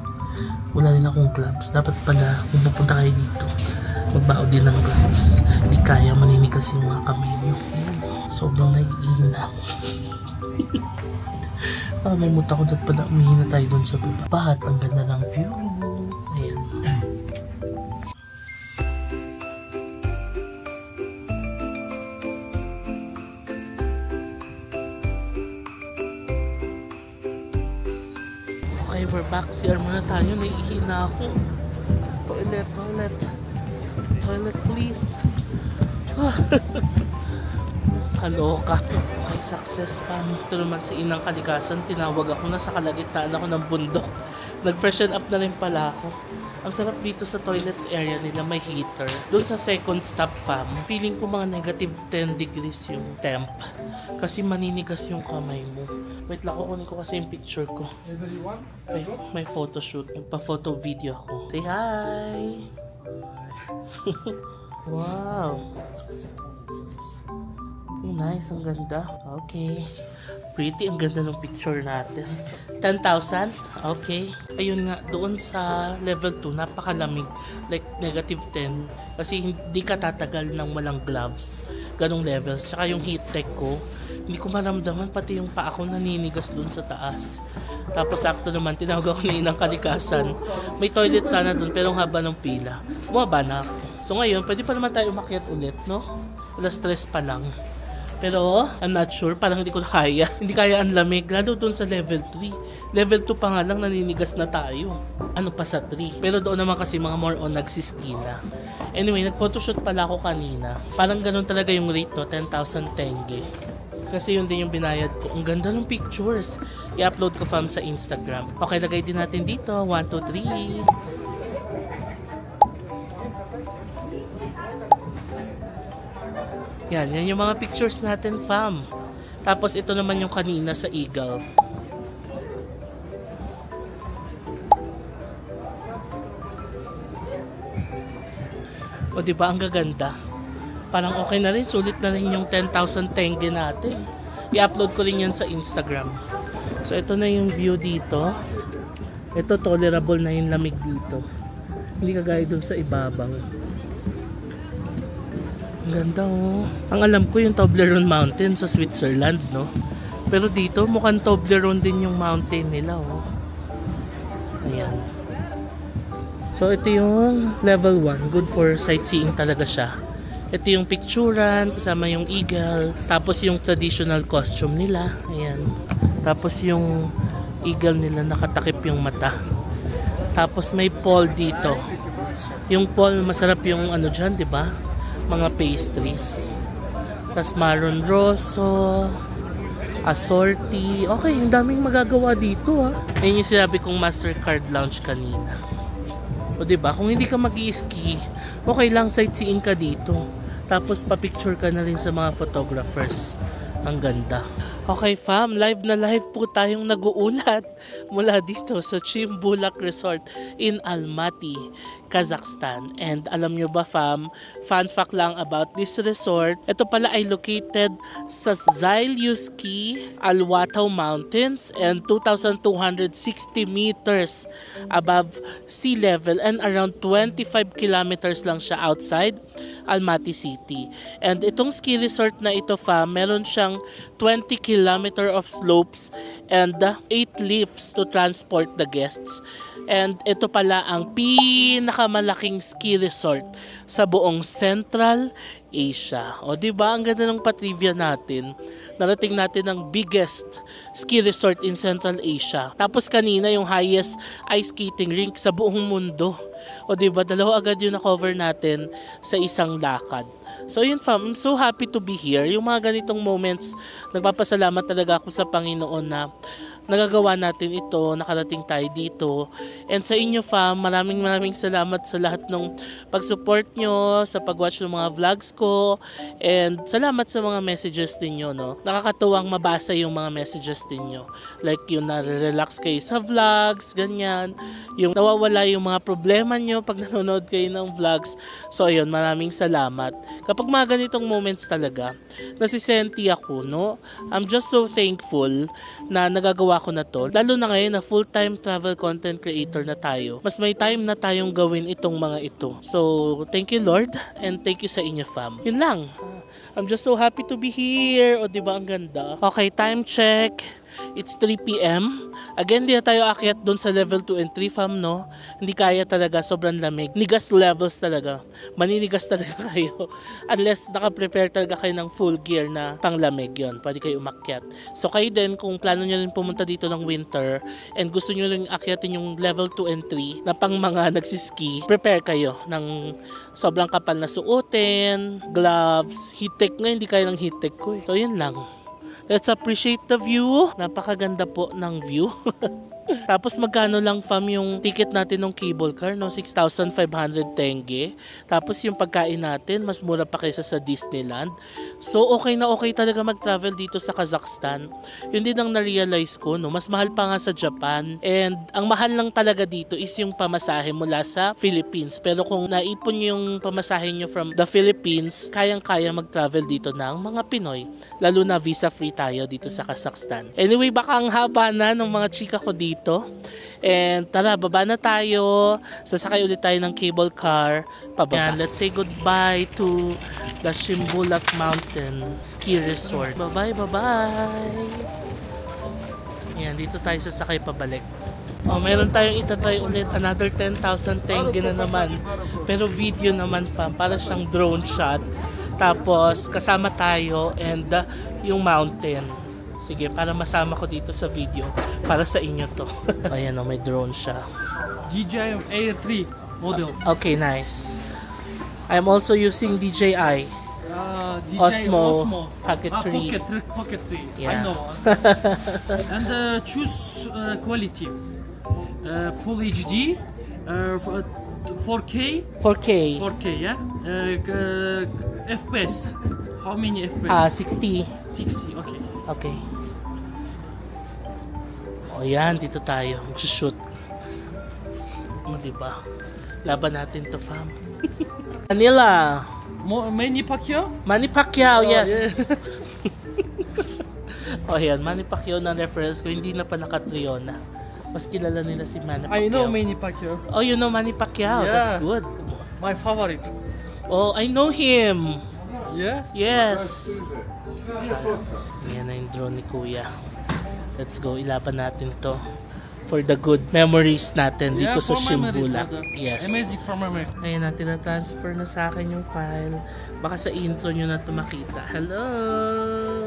Wala rin akong gloves. Dapat pala kung pupunta kayo dito, magbao din ng gloves. Di kaya maninigas yung mga kamay nyo. Sobrang naiihina. May muta ko dahil pala umihina tayo dun sa baba. Bahat, ang ganda ng view. Ayan. Okay, we're back. CR muna tayo. Naiihina ako. Toilet, toilet. Toilet, please. Kaloka. Okay, success fam. Ito naman si Inang Kalikasan. Tinawag ako na sa kalagitnaan ako ng bundok. Nag-freshen up na rin pala ako. Ang sarap dito sa toilet area nila, may heater. Doon sa second stop fam, feeling ko mga negative 10 degrees yung temp. Kasi maninigas yung kamay mo. Wait lang, kukunin ko kasi yung picture ko. May photoshoot. Nagpa-photo video ako. Say hi! Wow! Oh, nice, ang ganda. Okay. Pretty, ang ganda ng picture natin. 10,000? Okay. Ayun nga, doon sa level 2, napakalamig. Like, negative 10. Kasi hindi ka tatagal ng walang gloves. Ganong levels. Tsaka yung heat tech ko, hindi ko maramdaman. Pati yung paa ko naninigas doon sa taas. Tapos sakto naman, tinawag ako na Inang Kalikasan. May toilet sana doon, pero ang haba ng pila. Bumaba na ako. So ngayon, pwede pa naman tayo umakyat ulit, no? Wala stress pa lang. Pero, I'm not sure. Parang hindi ko na kaya. Hindi kaya ang lamig. Lalo doon sa level 3. Level 2 pa nga lang, naninigas na tayo. Ano pa sa 3. Pero doon naman kasi mga more on nagsisky na. Anyway, nag-photoshoot pala ako kanina. Parang ganun talaga yung rate, no? 10,000 tenge. Kasi yun din yung binayad ko. Ang ganda ng pictures. I-upload ko fam sa Instagram. Okay, lagay din natin dito. 1, 2, 3. Yan yung mga pictures natin, fam. Tapos ito naman yung kanina sa Eagle. O diba, ang gaganda. Parang okay na rin, sulit na rin yung 10,000 tenge natin. I-upload ko rin yan sa Instagram. So ito na yung view dito. Ito tolerable na yung lamig dito. Hindi kagaya dun sa ibabaw. Ang ganda oh. Ang alam ko yung Toblerone Mountain sa Switzerland, no? Pero dito mukhang Toblerone din yung mountain nila, oh. Ayan. So ito yung level 1. Good for sightseeing talaga siya. Ito yung picturean, kasama yung eagle. Tapos yung traditional costume nila. Ayan. Tapos yung eagle nila nakatakip yung mata. Tapos may pole dito. Yung pole, masarap yung ano dyan, di ba? Mga pastries. Tapos Maron Rosso, assorti. Okay, yung daming magagawa dito ha. Ayun yung sinabi kong Mastercard Lounge kanina. O diba, kung hindi ka mag-i-ski, okay lang, sightseeing ka dito. Tapos pa-picture ka na rin sa mga photographers. Ang ganda. Okay fam, live na live po tayong nag-uulat mula dito sa Chimbulat Resort in Almaty, Kazakhstan. And alam nyo ba fam, fun fact lang about this resort, ito pala ay located sa Zaylyuski Alwatau Mountains and 2,260 meters above sea level and around 25 kilometers lang siya outside Almaty City. And itong ski resort na ito fam, meron siyang 20 kilometer of slopes and 8 lifts to transport the guests. And ito pala ang pinakamalaking ski resort sa buong Central Asia. O diba, ang ganda ng patrivia natin. Narating natin ang biggest ski resort in Central Asia. Tapos kanina yung highest ice skating rink sa buong mundo. O diba, dalawa agad yung na-cover natin sa isang lakad. So yun fam, I'm so happy to be here. Yung mga ganitong moments, nagpapasalamat talaga ako sa Panginoon na nagagawa natin ito, nakarating tayo dito. And sa inyo fam, maraming salamat sa lahat ng pag-support nyo, sa pag-watch ng mga vlogs ko, and salamat sa mga messages ninyo, no? Nakakatuwang mabasa yung mga messages ninyo. Like yung nare-relax kayo sa vlogs, ganyan. Yung nawawala yung mga problema nyo pag nanonood kayo ng vlogs. So ayun, maraming salamat. Kapag mga ganitong moments talaga, nasisenti ako, no? I'm just so thankful na nagagawa ko na to. Lalo na ngayon na full-time travel content creator na tayo. Mas may time na tayong gawin itong mga ito. So, thank you Lord and thank you sa inyo fam. Yun lang. I'm just so happy to be here. O diba ang ganda? Okay, time check. It's 3 PM. Again, di na tayo akyat doon sa level 2 and 3 fam, no? Hindi kaya talaga, sobrang lamig. Nigas levels talaga. Maninigas talaga kayo. Unless naka-prepare talaga kayo ng full gear na panglamig yon, pwede kayo umakyat. So kayo din, kung plano nyo rin pumunta dito ng winter and gusto nyo rin akyatin yung level 2 and 3 na pang mga nagsiski, prepare kayo ng sobrang kapal na suotin, gloves, heat tech nga, hindi kaya ng heat tech ko eh. So yun lang. Let's appreciate the view. Napakaganda po ng view. Tapos magkano lang fam yung ticket natin ng cable car, no? 6,500 tenge. Tapos yung pagkain natin, mas mura pa kaysa sa Disneyland. So okay na okay talaga mag-travel dito sa Kazakhstan. Yun din ang na-realize ko, no? Mas mahal pa nga sa Japan. And ang mahal lang talaga dito is yung pamasahe mula sa Philippines. Pero kung naipon yung pamasahe nyo from the Philippines, kayang-kaya mag-travel dito ng mga Pinoy. Lalo na visa-free tayo dito sa Kazakhstan. Anyway, baka ang haba na ng mga chika ko dito. And tara, baba na tayo. Sasakay ulit tayo ng cable car pababa. Yan, let's say goodbye to the Chimbulat Mountain Ski Resort. Bye-bye, bye-bye. Yan, dito tayo sasakay pabalik. Oh, meron tayong itatry ulit. Another 10,000 tenge na naman. Pero video naman fam, para siyang drone shot. Tapos kasama tayo and yung mountain. Sige, para masama ko dito sa video. Para sa inyo to. Ayan o, may drone siya. DJI Air 3 model. Okay, nice. I'm also using DJI. DJI Osmo Pocket 3. Pocket 3. Yeah. I know. And choose quality. Full HD. 4K. 4K, yeah. FPS. How many FPS? 60. 60, okay. Okay. O yan, dito tayo. Mag-shoot. O, diba? Laban natin to, fam. Manila. Manny Pacquiao? Manny Pacquiao, yes. Yeah. O yan, Manny Pacquiao na reference ko. Hindi na pa naka-Triona. Mas kilala nila si Manny Pacquiao. I know Manny Pacquiao. Oh, you know Manny Pacquiao. Yeah. That's good. My favorite. Oh, I know him. Yeah? Yes. Yan na yung drone ni Kuya. Let's go, ilaban natin to for the good memories natin dito sa Chimbulat. Yes. Amazing for memory. Ayan na, tina-transfer na sa akin yung file. Baka sa intro nyo na ito makita. Hello!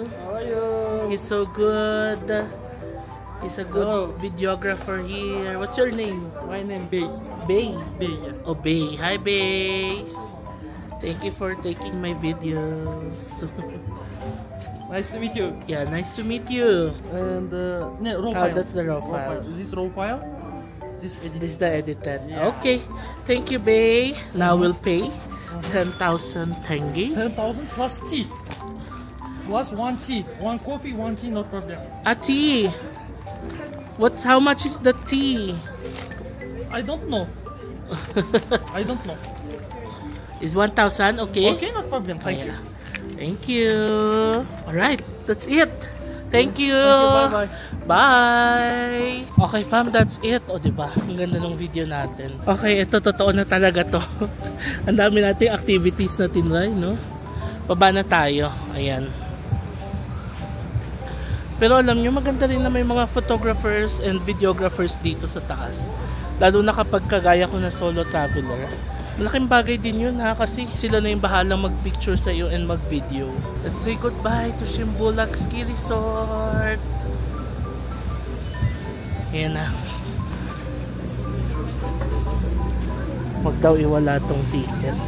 How are you? He's so good. He's a good videographer here. What's your name? My name Bay. Bay? Bay, yeah. Oh, Bay. Hi, Bay! Thank you for taking my videos. Nice to meet you. Yeah, nice to meet you. And raw Oh, file. that's the raw file. Is this raw file? This edited. This is the edited. Yeah. Okay. Thank you, Bay. Now we'll pay 10,000 tenge. 10,000 plus T. Was one tea, one coffee, one tea, no problem. A tea. How much is the tea? I don't know. I don't know. Is 1,000 okay? Okay, no problem. Thank you. Thank you. Alright, that's it. Thank you. Bye-bye. Bye. Okay fam, that's it. O diba, ang ganda ng video natin. Okay, ito totoo na talaga to. Ang dami nating activities na tinry, no? Baba na tayo. Ayan. Pero alam nyo, maganda rin na may mga photographers and videographers dito sa taas. Lalo na kapag kagaya ko na solo traveler. Malaking bagay din yun ha, kasi sila na yung bahalang mag-picture sa iyo and mag-video. Let's say goodbye to Shimbulak Ski Resort. Ayan na. Huwag daw iwala tong ticket.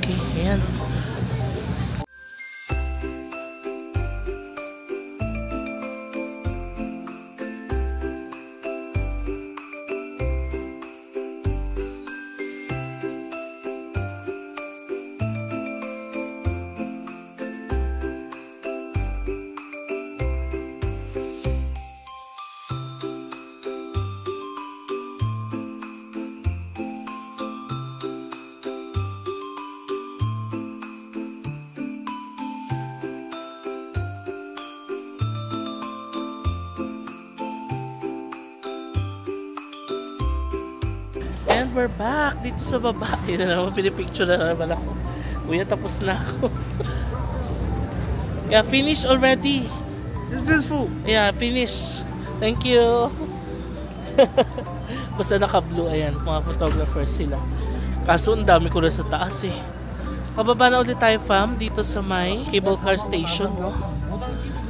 Okay, ayan. And we're back dito sa baba. Yun na naman, pinipicture na naman ako. Kuya, tapos na ako. Yeah, finished already. It's beautiful. Yeah, finished. Thank you. Basta naka-blue, ayan, mga photographers sila. Kaso ang dami ko na sa taas eh. Pababa na ulit tayo fam, dito sa may cable car station, no?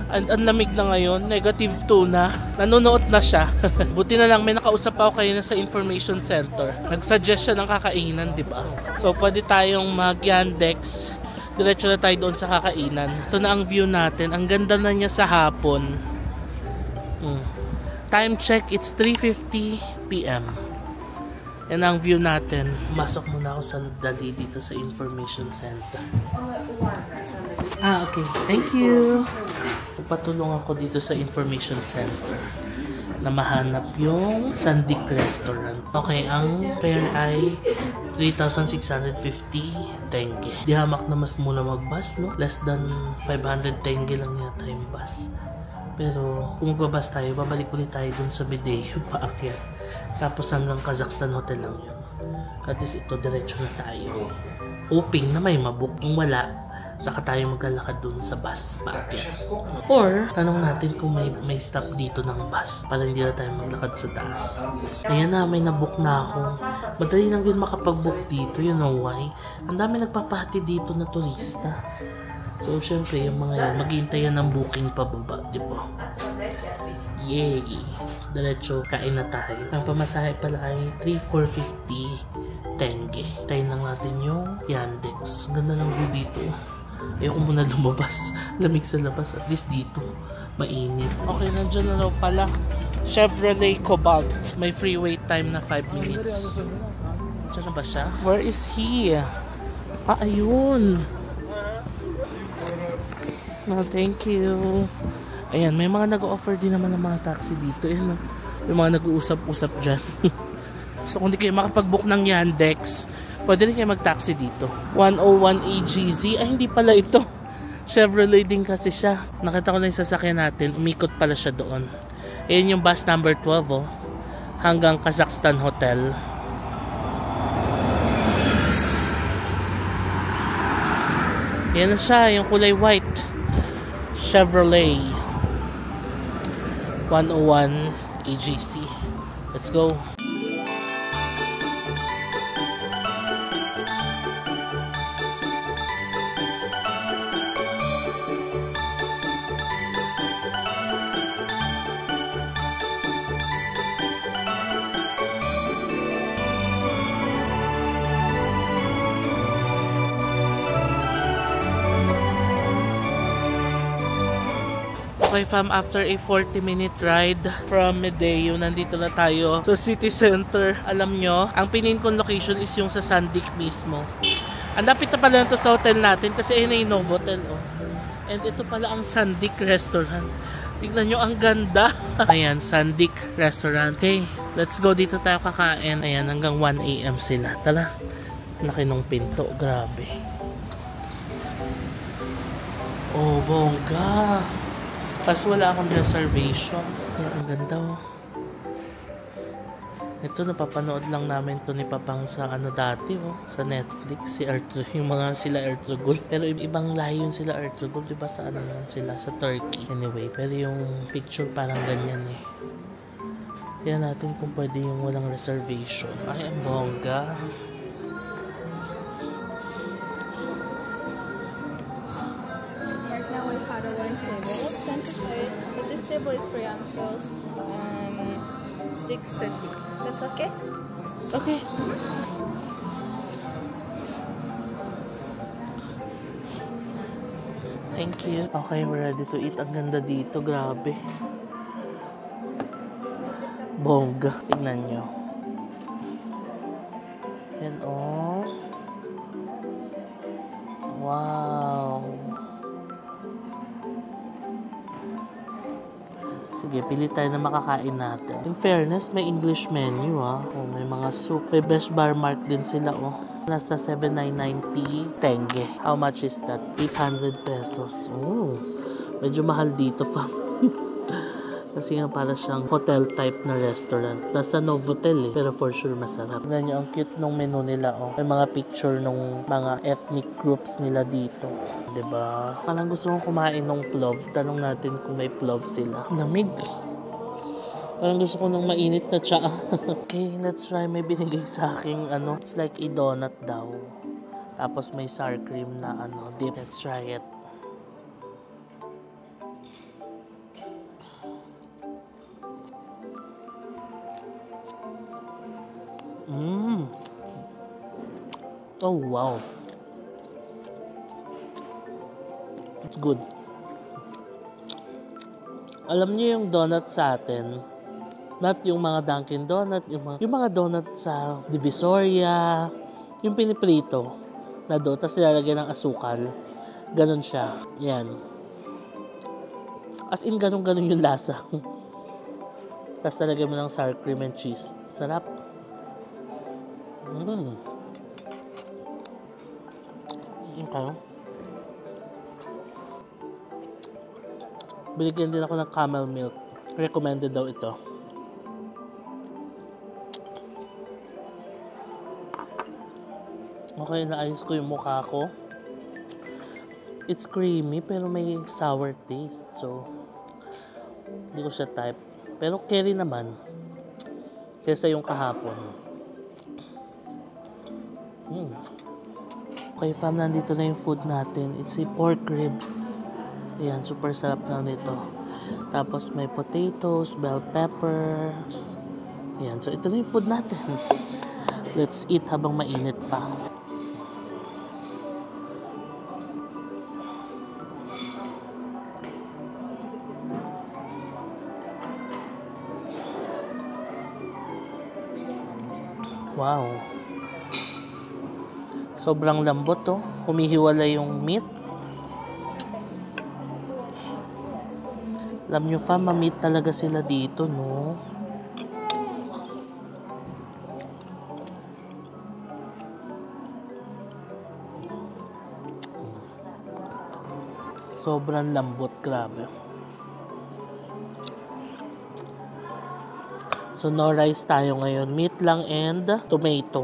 And ang lamig na ngayon, -2 na. Nanonood na siya. Buti na lang may nakausap ako kayo na sa information center. Nag-suggest siya ng kakainan, di ba? So pwede tayong mag-Yandex. Diretso na tayo doon sa kakainan. Ito na ang view natin. Ang ganda na niya sa hapon. Time check, it's 3:50 PM. Yan ang view natin. Masok muna ako sandali dito sa information center. Okay. Thank you. Patulong ako dito sa information center na mahanap yung Sandik Restaurant. Okay, ang fare ay 3,650 tenge. Di hamak na mas muna mag-bus, no? Less than 500 tenge lang yata yung bus. Pero kung magbabas tayo, babalik ulit tayo dun sa Medeo paakyat. Tapos hanggang Kazakhstan Hotel lang yun. At least ito, diretso na tayo. Hoping na may mabook. Kung wala, saka tayo maglalakad dun sa bus paakyat. Or, tanong natin kung may stop dito ng bus para hindi na tayo maglakad sa taas. Ayan na, may nabook na ako. Madali lang din makapag-book dito, you know why? Ang dami nagpapahati dito na turista. So, syempre, yung mga yan, maghihintay yan ng booking pababa, di ba? Yay! Diretso, kain na tayo. Ang pamasahe pala ay 3,450 tenge. Tayo lang natin yung Yandex. Ganda ng view dito. Ayoko muna lumabas. Lamig sa labas. At least dito, mainit. Okay, nandiyan na raw pala. Chevrolet Cobalt. May free wait time na 5 minutes. Diyan na ba siya? Where is he? Ayun! No, thank you. Ayan, may mga nag-offer din naman ng mga taxi dito. Ayan, may mga nag-uusap-usap dyan. So kung di kayo makapag-book ng Yandex, pwede rin kayo mag-taxi dito. 101 AGZ. Ay, hindi pala ito. Chevrolet din kasi siya. Nakita ko na yung sasakyan natin. Umikot pala siya doon. Ayan yung bus number 12, oh. Hanggang Kazakhstan Hotel. Ayan na siya, yung kulay white. Chevrolet 101 AGC. Let's go. Okay fam, after a 40-minute ride from Medeo, nandito na tayo sa city center. Alam nyo, ang pinin kong location is yung sa Sandik mismo. Ang lapit na pala nito sa hotel natin kasi ayun na yung Novotel, oh. And ito pala ang Sandik Restaurant. Tignan nyo, ang ganda. Ayan, Sandik Restaurant. Okay, let's go, dito tayo kakain. Ayan, hanggang 1 AM sila. Tala, laki nung pinto. Grabe. Oh, bongga. Tapos wala akong reservation. Ayan, ang ganda, oh. Ito, napapanood lang namin to ni Papang sa ano dati, oh, sa Netflix, si Ertugrul, yung mga sila Ertugrul. Pero ibang lahi yun sila Ertugrul, diba sa ano yan sila, sa Turkey. Anyway, pero yung picture parang ganyan eh. Kaya natin kung pwede yung walang reservation. Ay, ang bongga. Right now we had a one table, 10 to 5, but this table is free until 6:30. That's okay? Okay. Thank you. Okay, we're ready to eat. Ang ganda dito, grabe. Bongga. Tingnan nyo. Yan, oh. Wow. Sige, pili tayo na makakain natin. In fairness, may English menu, ah. Oh, may mga soup. May best bar mark din sila, oh. Nasa 7,990 tenge. How much is that? 800 pesos. Oh, medyo mahal dito, fam. Kasi nga para siyang hotel type na restaurant. Nasa Novotel eh. Pero for sure masarap. Tignan nyo, ang cute nung menu nila, oh. May mga picture nung mga ethnic groups nila dito. Diba? Parang gusto kong kumain ng plov. Tanong natin kung may plov sila. Lamig. Parang gusto ko ng mainit na tsaa. Okay, let's try. May binigay sa aking ano. It's like a donut daw. Tapos may sour cream na ano dip. Let's try it. Oh, wow. It's good. Alam niyo yung donut sa atin, not yung mga Dunkin Donut, yung mga donut sa Divisoria, yung piniprito na doon, tapos nilalagyan ng asukal. Ganon siya. Yan. As in, ganon-ganon yung lasa. Tapos talagyan mo ng sour cream and cheese. Sarap. Okay. Binigyan din ako ng camel milk. Recommended daw ito. Okay, naayos ko yung mukha ko. It's creamy pero may sour taste. So, hindi ko siya type. Pero carry naman. Kesa yung kahapon. Okay, fam, nandito na yung food natin. It's a pork ribs. Ayan, super sarap na nito. Tapos may potatoes, bell peppers. Ayan, so ito na yung food natin. Let's eat habang mainit pa. Wow. Sobrang lambot, oh. Humihiwala yung meat. Alam nyo, fam, ma-meat talaga sila dito, no? Sobrang lambot, grabe. So, no rice tayo ngayon. Meat lang and tomato.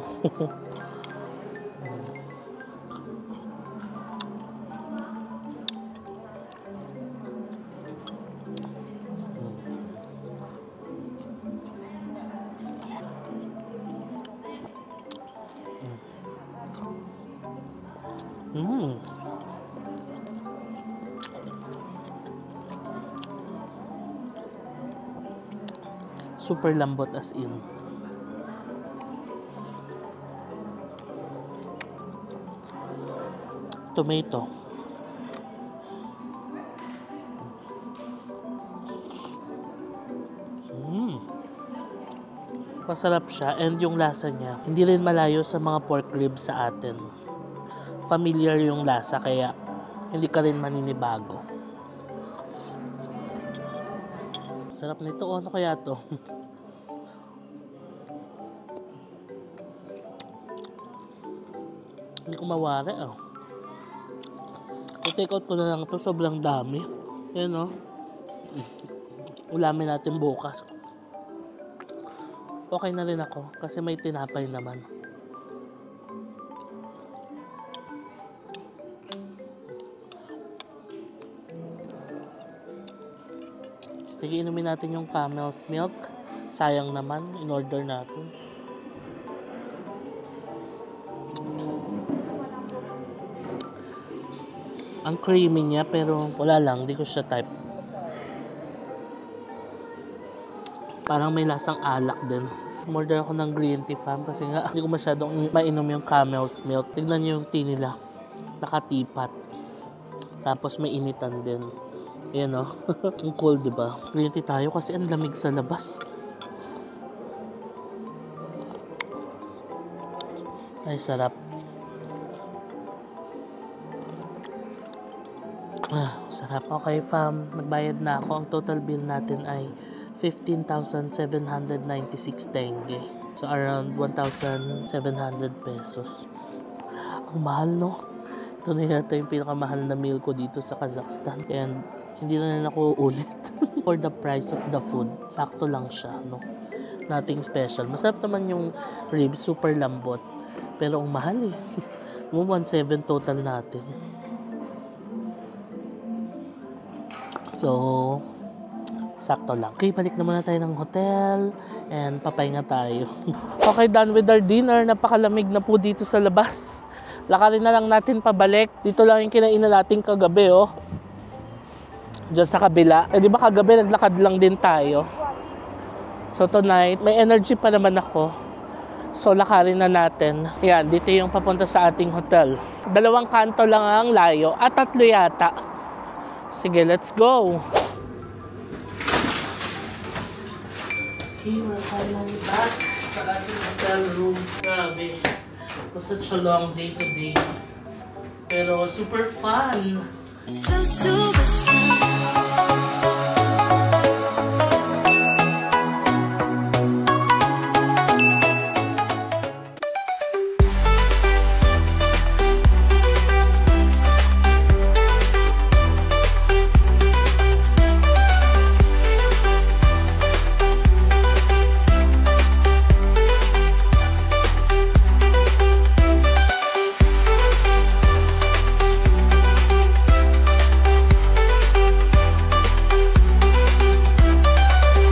Super lambot as in. Tomato. Masarap siya and yung lasa niya hindi rin malayo sa mga pork ribs sa atin. familiar yung lasa, kaya hindi ka rin maninibago. Sarap nito. Ano kaya to? Hindi ko mawari. I-take out ko na lang to. Sobrang dami. Yan o. Ulamin natin bukas. Okay na rin ako kasi may tinapay naman. Sige, inumin natin yung camel's milk. Sayang naman, in-order natin. Ang creamy niya pero wala lang, di ko siya type. Parang may lasang alak din. Order ako ng green tea, fam, kasi nga hindi ko masyadong mainom yung camel's milk. Tignan niyo yung tea nila. Nakatipat. Tapos may initan din. Ayan o. Ang cool, diba? Green tea tayo kasi ang lamig sa labas. Ay, sarap. Sarap. Okay, fam. Nagbayad na ako. Ang total bill natin ay 15,796 tenge. So, around 1,700 pesos. Ang mahal, no? Ito na yata yung pinakamahal na meal ko dito sa Kazakhstan. And hindi na ako ulit. For the price of the food, sakto lang siya, no? Nothing special. Masarap naman yung ribs, super lambot. Pero ang mahal eh. 1,700 total natin. So, sakto lang. Okay, balik na muna tayo ng hotel and papahinga tayo. Okay, done with our dinner. Napakalamig na po dito sa labas. Lakarin na lang natin pabalik. Dito lang yung kinainan natin kagabi, oh. Diyan sa kabila. Eh, di ba kagabi naglakad lang din tayo? So, tonight, may energy pa naman ako. So, lakarin na natin. Yan, dito yung papunta sa ating hotel. 2 kanto lang ang layo. At 3 yata. Sige, let's go! Okay, we're finally back sa ating hotel room. Grabe. It was such a long day today. Pero super fun!